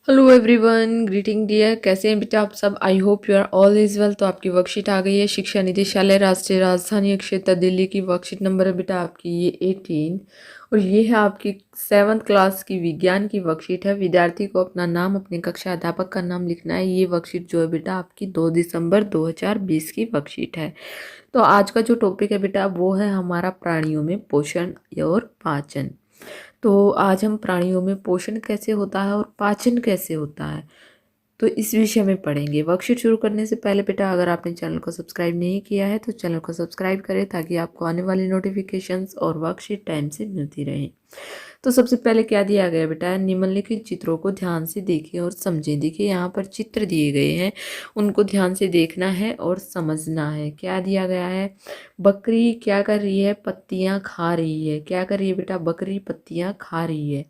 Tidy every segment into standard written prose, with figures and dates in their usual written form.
Hello everyone, greeting dear. कैसे हैं बेटा आप सब? I hope you are all is well. तो आपकी वर्कशीट आ गई है। शिक्षा निदेशालय राष्ट्रीय राजधानी क्षेत्र दिल्ली की वर्कशीट नंबर है बेटा आपकी ये 18। और ये है आपकी 7th क्लास की विज्ञान की वर्कशीट है। विद्यार्थी को अपना नाम, अपने कक्षा अध्यापक का नाम लिखना है। ये वर्कशीट जो है बेटा आपकी 2 दिसंबर 2020 की वर्कशीट है। तो आज का जो टॉपिक है बेटा वो है हमारा प्राणियों में पोषण और पाचन। तो आज हम प्राणियों में पोषण कैसे होता है और पाचन कैसे होता है, तो इस विषय में पढ़ेंगे। वर्कशीट शुरू करने से पहले बेटा अगर आपने चैनल को सब्सक्राइब नहीं किया है तो चैनल को सब्सक्राइब करें ताकि आपको आने वाली नोटिफिकेशंस और वर्कशीट टाइम से मिलती रहे। तो सबसे पहले क्या दिया गया बेटा, निम्नलिखित चित्रों को ध्यान से देखें और समझें। देखिए यहाँ पर चित्र दिए गए हैं, उनको ध्यान से देखना है और समझना है। क्या दिया गया है? बकरी क्या कर रही है? पत्तियां खा रही है। क्या कर रही है बेटा? बकरी पत्तियां खा रही है।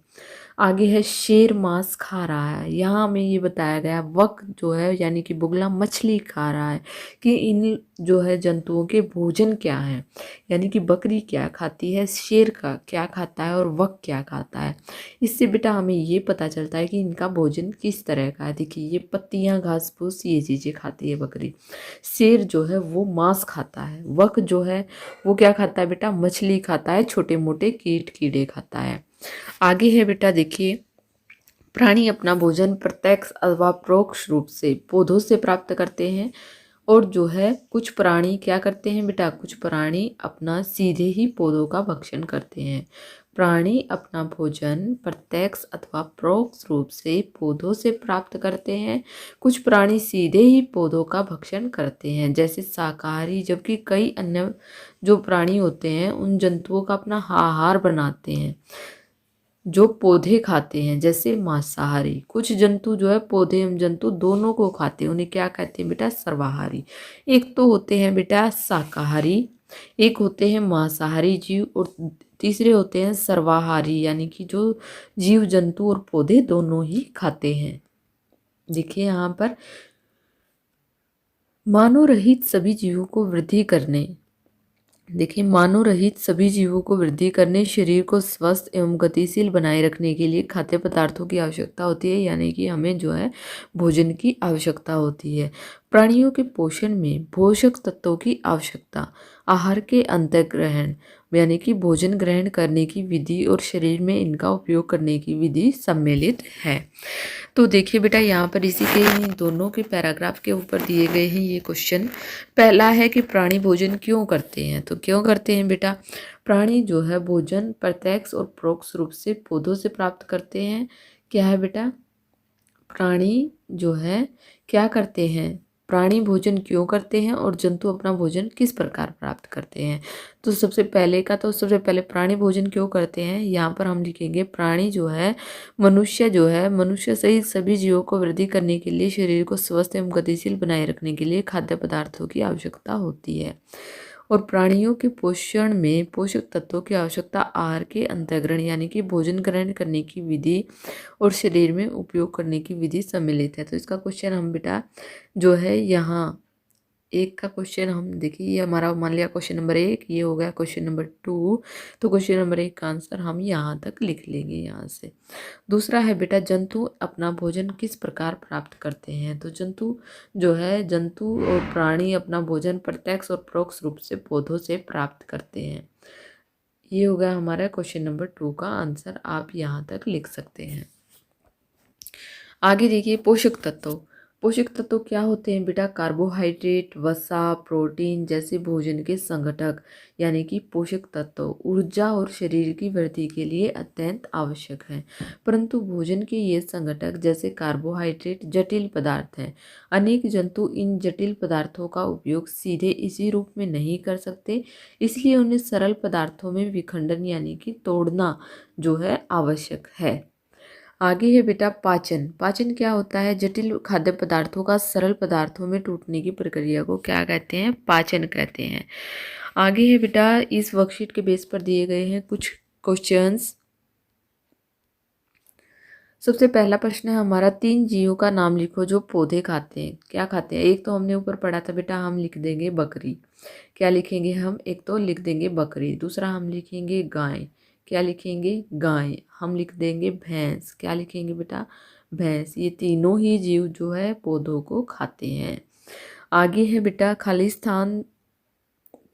आगे है शेर मांस खा रहा है। यहाँ हमें ये बताया गया वक जो है यानी कि बुगला मछली खा रहा है कि इन जो है जंतुओं के भोजन क्या है, यानी कि बकरी क्या खाती है, शेर का क्या खाता है और वक क्या खाता है। इससे बेटा हमें ये पता चलता है कि इनका भोजन किस तरह का है। देखिए ये पत्तियां, घास फूस, ये चीज़ें खाती है बकरी। शेर जो है वो मांस खाता है। वक जो है वो क्या खाता है बेटा? मछली खाता है, छोटे मोटे कीट कीड़े खाता है। आगे है बेटा देखिए, प्राणी अपना भोजन प्रत्यक्ष अथवा परोक्ष रूप से पौधों से प्राप्त करते हैं। और जो है कुछ प्राणी क्या करते हैं बेटा? कुछ प्राणी अपना सीधे ही पौधों का भक्षण करते हैं। प्राणी अपना भोजन प्रत्यक्ष अथवा परोक्ष रूप से पौधों से प्राप्त करते हैं। कुछ प्राणी सीधे ही पौधों का भक्षण करते हैं, जैसे शाकाहारी, जबकि कई अन्य जो प्राणी होते हैं उन जंतुओं का अपना आहार बनाते हैं जो पौधे खाते हैं, जैसे मांसाहारी। कुछ जंतु जो है पौधे एवं जंतु दोनों को खाते हैं, उन्हें क्या कहते हैं बेटा? सर्वाहारी। एक तो होते हैं बेटा शाकाहारी, एक होते हैं मांसाहारी जीव, और तीसरे होते हैं सर्वाहारी, यानी कि जो जीव जंतु और पौधे दोनों ही खाते हैं। देखिए यहाँ पर मानव रहित सभी जीवों को वृद्धि करने, देखिए मानव रहित सभी जीवों को वृद्धि करने, शरीर को स्वस्थ एवं गतिशील बनाए रखने के लिए खाद्य पदार्थों की आवश्यकता होती है, यानी कि हमें जो है भोजन की आवश्यकता होती है। प्राणियों के पोषण में पोषक तत्वों की आवश्यकता, आहार के अंतर्ग्रहण यानी कि भोजन ग्रहण करने की विधि और शरीर में इनका उपयोग करने की विधि सम्मिलित है। तो देखिए बेटा यहाँ पर इसी के दोनों के पैराग्राफ के ऊपर दिए गए हैं ये क्वेश्चन। पहला है कि प्राणी भोजन क्यों करते हैं? तो क्यों करते हैं बेटा? प्राणी जो है भोजन प्रत्यक्ष और परोक्ष रूप से पौधों से प्राप्त करते हैं। क्या है बेटा? प्राणी जो है क्या करते हैं? प्राणी भोजन क्यों करते हैं और जंतु अपना भोजन किस प्रकार प्राप्त करते हैं? तो सबसे पहले प्राणी भोजन क्यों करते हैं, यहाँ पर हम लिखेंगे प्राणी जो है मनुष्य सहित सभी जीवों को वृद्धि करने के लिए, शरीर को स्वस्थ एवं गतिशील बनाए रखने के लिए खाद्य पदार्थों की आवश्यकता होती है। और प्राणियों के पोषण में पोषक तत्वों की आवश्यकता आहार के अंतर्ग्रहण यानी कि भोजन ग्रहण करने की विधि और शरीर में उपयोग करने की विधि सम्मिलित है। तो इसका क्वेश्चन हम बेटा जो है यहाँ एक का क्वेश्चन हम देखिए, ये हमारा मान लिया क्वेश्चन नंबर 1, ये हो गया क्वेश्चन नंबर 2। तो क्वेश्चन नंबर 1 का आंसर हम यहाँ तक लिख लेंगे यहाँ से। दूसरा है बेटा, जंतु अपना भोजन किस प्रकार प्राप्त करते हैं? तो जंतु और प्राणी अपना भोजन प्रत्यक्ष और परोक्ष रूप से पौधों से प्राप्त करते हैं। ये हो गया हमारा क्वेश्चन नंबर 2 का आंसर, आप यहाँ तक लिख सकते हैं। आगे देखिए पोषक तत्व। पोषक तत्व क्या होते हैं बेटा? कार्बोहाइड्रेट, वसा, प्रोटीन जैसे भोजन के संघटक यानी कि पोषक तत्व ऊर्जा और शरीर की वृद्धि के लिए अत्यंत आवश्यक हैं। परंतु भोजन के ये संघटक जैसे कार्बोहाइड्रेट जटिल पदार्थ हैं। अनेक जंतु इन जटिल पदार्थों का उपयोग सीधे इसी रूप में नहीं कर सकते, इसलिए उन्हें सरल पदार्थों में विखंडन यानी कि तोड़ना जो है आवश्यक है। आगे है बेटा पाचन। पाचन क्या होता है? जटिल खाद्य पदार्थों का सरल पदार्थों में टूटने की प्रक्रिया को क्या कहते हैं? पाचन कहते हैं। आगे है बेटा, इस वर्कशीट के बेस पर दिए गए हैं कुछ क्वेश्चंस। सबसे पहला प्रश्न है हमारा, 3 जीवों का नाम लिखो जो पौधे खाते हैं। क्या खाते हैं? एक तो हमने ऊपर पढ़ा था बेटा, हम लिख देंगे बकरी। क्या लिखेंगे हम? एक तो लिख देंगे बकरी। दूसरा हम लिखेंगे गाय। क्या लिखेंगे, गाय। हम लिख देंगे भैंस। क्या लिखेंगे बेटा, भैंस। ये तीनों ही जीव जो है पौधों को खाते हैं। आगे है बेटा, खालिस्तान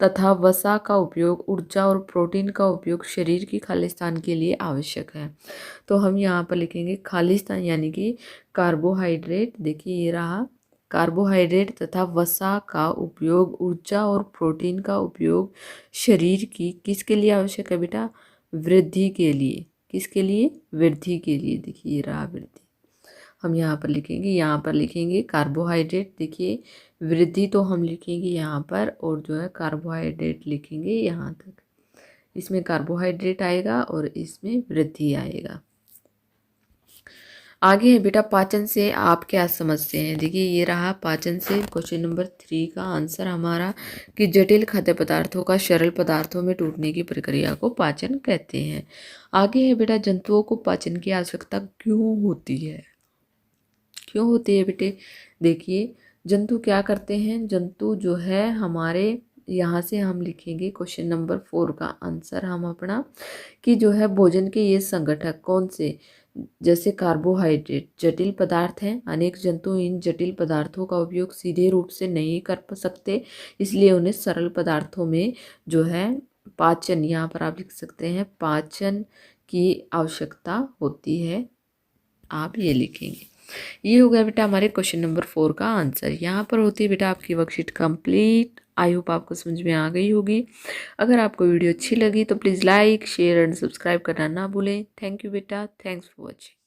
तथा वसा का उपयोग, ऊर्जा और प्रोटीन का उपयोग शरीर की खालिस्तान के लिए आवश्यक है। तो हम यहाँ पर लिखेंगे खालिस्तान यानी कि कार्बोहाइड्रेट। देखिए ये रहा, कार्बोहाइड्रेट तथा वसा का उपयोग, ऊर्जा और प्रोटीन का उपयोग शरीर की किसके लिए आवश्यक है बेटा, वृद्धि के लिए। किसके लिए, वृद्धि के लिए। देखिए ये रहा वृद्धि। हम यहाँ पर लिखेंगे कार्बोहाइड्रेट। देखिए वृद्धि तो हम लिखेंगे यहाँ पर, और जो है कार्बोहाइड्रेट लिखेंगे यहाँ तक। इसमें कार्बोहाइड्रेट आएगा और इसमें वृद्धि आएगा। आगे है बेटा, पाचन से आप क्या समझते हैं। देखिए ये रहा पाचन से क्वेश्चन नंबर 3 का आंसर हमारा, कि जटिल खाद्य पदार्थों का सरल पदार्थों में टूटने की प्रक्रिया को पाचन कहते हैं। आगे है बेटा, जंतुओं को पाचन की आवश्यकता क्यों होती है। क्यों होती है बेटे, देखिए जंतु क्या करते हैं, जंतु जो है हमारे, यहाँ से हम लिखेंगे क्वेश्चन नंबर 4 का आंसर हम अपना, कि जो है भोजन के ये संगठक कौन से, जैसे कार्बोहाइड्रेट जटिल पदार्थ हैं। अनेक जंतु इन जटिल पदार्थों का उपयोग सीधे रूप से नहीं कर सकते, इसलिए उन्हें सरल पदार्थों में जो है पाचन, यहाँ पर आप लिख सकते हैं पाचन की आवश्यकता होती है। आप ये लिखेंगे। ये हो गया बेटा हमारे क्वेश्चन नंबर 4 का आंसर। यहाँ पर होती है बेटा आपकी वर्कशीट कंप्लीट। आई होप आपको समझ में आ गई होगी। अगर आपको वीडियो अच्छी लगी तो please like share and subscribe करना ना भूलें। थैंक यू बेटा, थैंक्स फॉर वॉचिंग।